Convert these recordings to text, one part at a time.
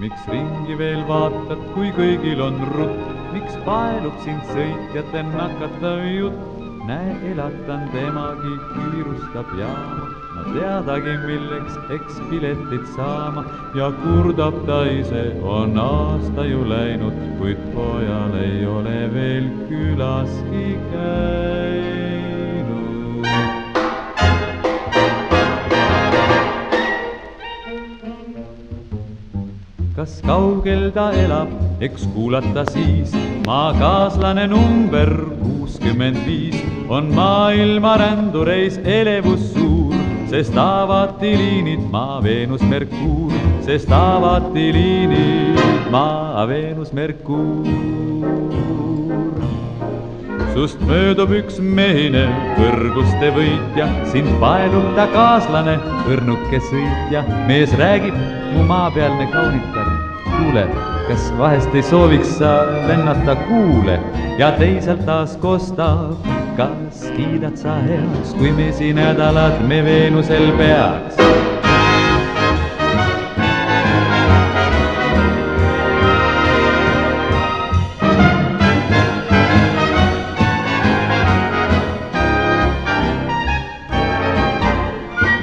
miks ringi veel vaatad, kui kõigil on rutt, miks paelub sind sõitjate nakatav jutt? Näe, elatan temagi, kiirustab jaama, no teadagi milleks, eks piletit saama. Ja kurdab ta ise, on aasta ju läinud, kuid pojal ei ole veel külaski käinud. Kas kaugel ta elab, eks kuulata siis, maakaaslane number 65 on maailma rändureis elevus suur, sest avati liinid Maa, Veenus, Merkuur, sest avati liinid Maa, Veenus, Merkuur. Sust möödub üks mehine kõrguste võitja, sind paelub ta kaaslane, õrnuke sõitja. Mees räägib, mu maapealne kaunitar, kuule, kas vahest ei sooviks sa lennata kuule? Ja teisalt taas kostab, kas kiidad sa heaks, kui mesinädalad me Veenusel peaks?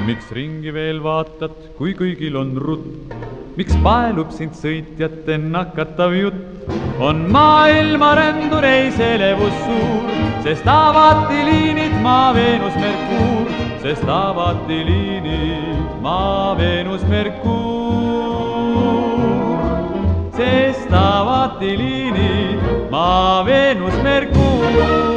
Miks ringi veel vaatad, kui kõigil on rutt? Miks paelub sind sõitjate nakatav jutt? On maailma rändureis elevus suur, sest avati liinid Maa, Veenus, Merkuur, sest avati liinid Maa, Veenus, Merkuur, sest avati liinid Maa, Veenus, Merkuur.